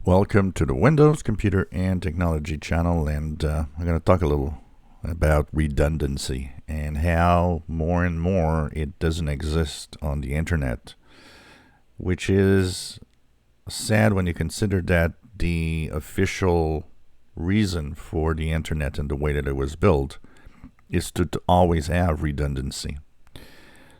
Welcome to the Windows Computer and Technology channel, and I'm going to talk a little about redundancy and how more and more it doesn't exist on the internet, which is sad when you consider that the official reason for the internet and the way that it was built is to always have redundancy.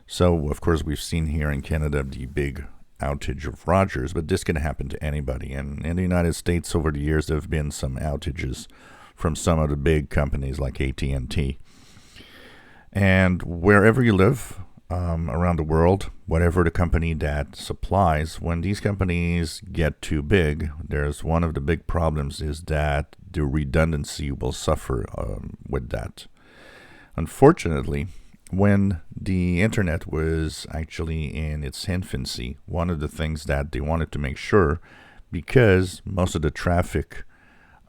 So, of course, we've seen here in Canada the big outage of Rogers, but this can happen to anybody. And in the United States, over the years, there have been some outages from some of the big companies like AT&T. And wherever you live around the world, whatever the company that supplies, when these companies get too big, there's one of the big problems is that the redundancy will suffer with that. Unfortunately, when the internet was actually in its infancy, one of the things that they wanted to make sure, because most of the traffic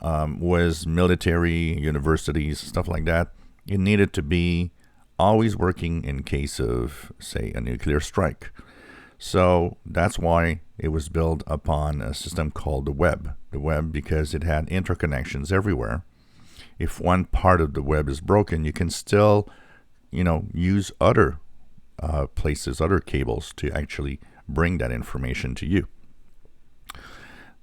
was military, universities, stuff like that, it needed to be always working in case of, say, a nuclear strike. So that's why it was built upon a system called the web. The web because it had interconnections everywhere. If one part of the web is broken, you can still use other places, other cables to actually bring that information to you.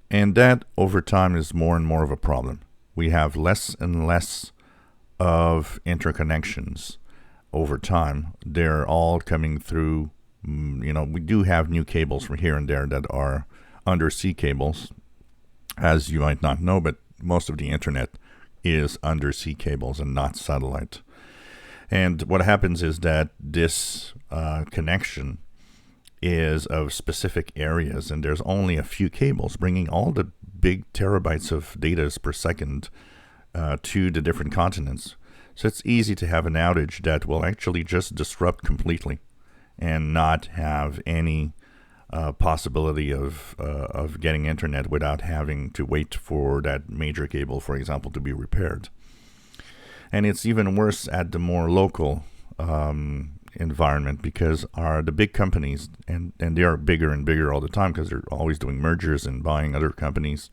And that over time is more and more of a problem. We have less and less of interconnections over time. They're all coming through, we do have new cables from here and there that are undersea cables, as you might not know, but most of the internet is undersea cables and not satellite. And what happens is that this connection is of specific areas, and there's only a few cables bringing all the big terabytes of data per second to the different continents. So it's easy to have an outage that will actually just disrupt completely and not have any possibility of getting internet without having to wait for that major cable, for example, to be repaired. And it's even worse at the more local environment because the big companies, and they are bigger and bigger all the time because they're always doing mergers and buying other companies,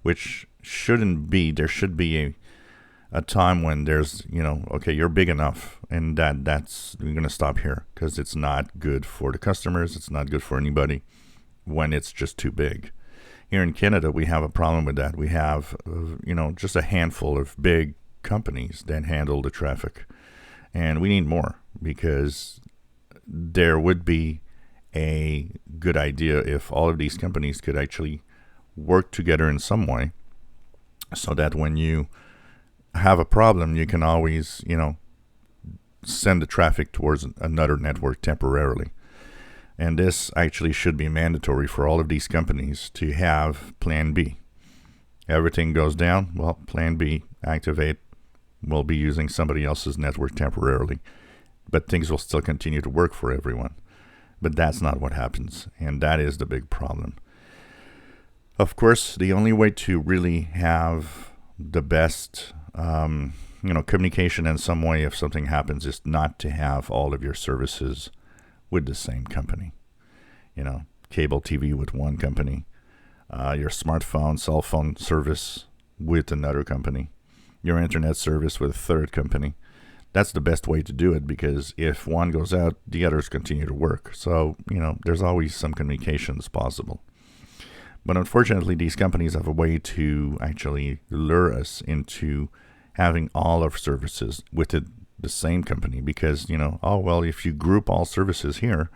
which shouldn't be. There should be a time when there's, okay, you're big enough and that's you're going to stop here because it's not good for the customers. It's not good for anybody when it's just too big. Here in Canada, we have a problem with that. We have, just a handful of big companies that handle the traffic, and we need more because there would be a good idea if all of these companies could actually work together in some way so that when you have a problem you can always send the traffic towards another network temporarily. And this actually should be mandatory for all of these companies to have plan B. Everything goes down, well, plan B, activate. We'll be using somebody else's network temporarily, but things will still continue to work for everyone. But that's not what happens, and that is the big problem. Of course, the only way to really have the best communication in some way if something happens is not to have all of your services with the same company. Cable TV with one company, your smartphone, cell phone service with another company, your internet service with a third company. That's the best way to do it because if one goes out, the others continue to work. So, there's always some communications possible. But unfortunately, these companies have a way to actually lure us into having all of services with the same company because, if you group all services here,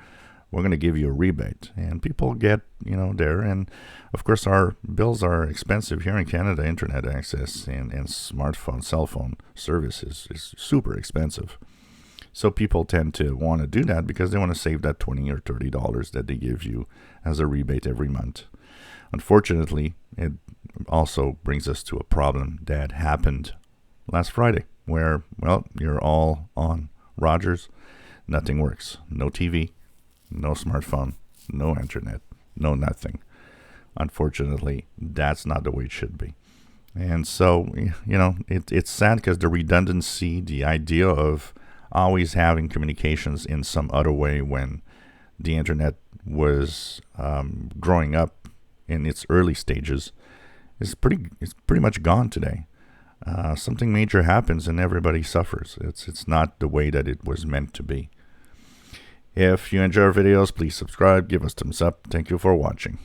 we're going to give you a rebate. And people get, there. And of course, our bills are expensive here in Canada. Internet access and smartphone, cell phone services is super expensive. So people tend to want to do that because they want to save that $20 or $30 that they give you as a rebate every month. Unfortunately, it also brings us to a problem that happened last Friday where, you're all on Rogers. Nothing works. No TV. No smartphone, no internet, no nothing. Unfortunately, that's not the way it should be. And so, it's sad because the redundancy, the idea of always having communications in some other way when the internet was growing up in its early stages, is pretty much gone today. Something major happens and everybody suffers. It's not the way that it was meant to be. If you enjoy our videos, please subscribe, give us thumbs up. Thank you for watching.